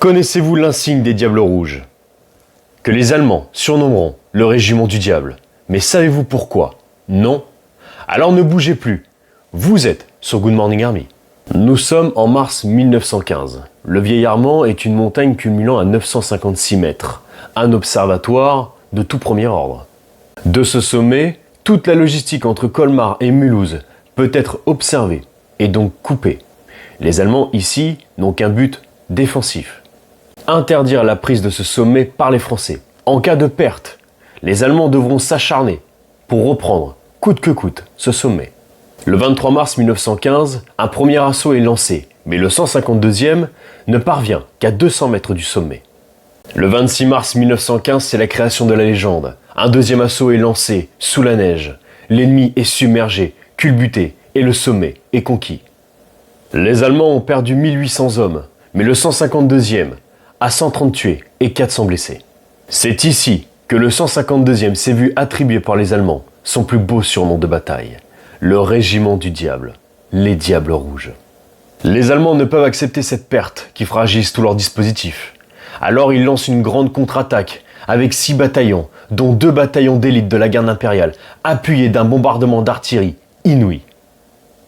Connaissez-vous l'insigne des Diables Rouges? Que les Allemands surnommeront le régiment du diable. Mais savez-vous pourquoi? Non? Alors ne bougez plus. Vous êtes sur Good Morning Army. Nous sommes en mars 1915. Le Vieil Armand est une montagne culminant à 956 mètres. Un observatoire de tout premier ordre. De ce sommet, toute la logistique entre Colmar et Mulhouse peut être observée et donc coupée. Les Allemands ici n'ont qu'un but défensif. Interdire la prise de ce sommet par les Français. En cas de perte, les Allemands devront s'acharner pour reprendre, coûte que coûte, ce sommet. Le 23 mars 1915, un premier assaut est lancé, mais le 152e ne parvient qu'à 200 mètres du sommet. Le 26 mars 1915, c'est la création de la légende. Un deuxième assaut est lancé, sous la neige. L'ennemi est submergé, culbuté, et le sommet est conquis. Les Allemands ont perdu 1800 hommes, mais le 152e a 130 tués et 400 blessés. C'est ici que le 152e s'est vu attribuer par les Allemands son plus beau surnom de bataille, le régiment du diable, les Diables Rouges. Les Allemands ne peuvent accepter cette perte qui fragilise tout leur dispositif. Alors ils lancent une grande contre-attaque avec 6 bataillons, dont 2 bataillons d'élite de la garde impériale, appuyés d'un bombardement d'artillerie inouï.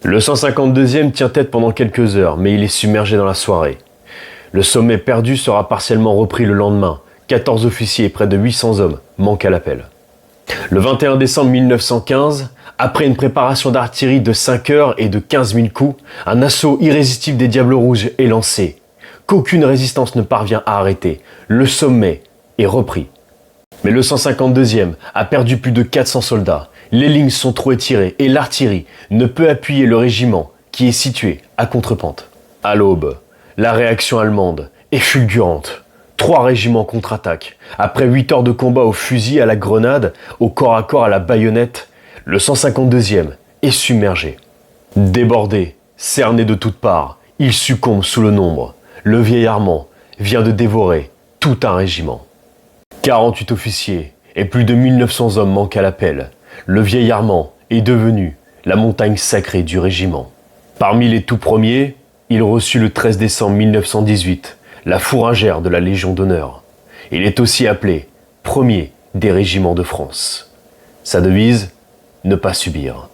Le 152e tient tête pendant quelques heures, mais il est submergé dans la soirée. Le sommet perdu sera partiellement repris le lendemain. 14 officiers et près de 800 hommes manquent à l'appel. Le 21 décembre 1915, après une préparation d'artillerie de 5 heures et de 15 000 coups, un assaut irrésistible des Diables Rouges est lancé, qu'aucune résistance ne parvient à arrêter. Le sommet est repris. Mais le 152e a perdu plus de 400 soldats. Les lignes sont trop étirées et l'artillerie ne peut appuyer le régiment qui est situé à contrepente. À l'aube, la réaction allemande est fulgurante. 3 régiments contre-attaquent. Après 8 heures de combat au fusil, à la grenade, au corps à corps, à la baïonnette, le 152e est submergé. Débordé, cerné de toutes parts, il succombe sous le nombre. Le Vieil Armand vient de dévorer tout un régiment. 48 officiers et plus de 1900 hommes manquent à l'appel. Le Vieil Armand est devenu la montagne sacrée du régiment. Parmi les tout premiers, il reçut le 13 décembre 1918 la fourragère de la Légion d'honneur. Il est aussi appelé premier des régiments de France. Sa devise, ne pas subir.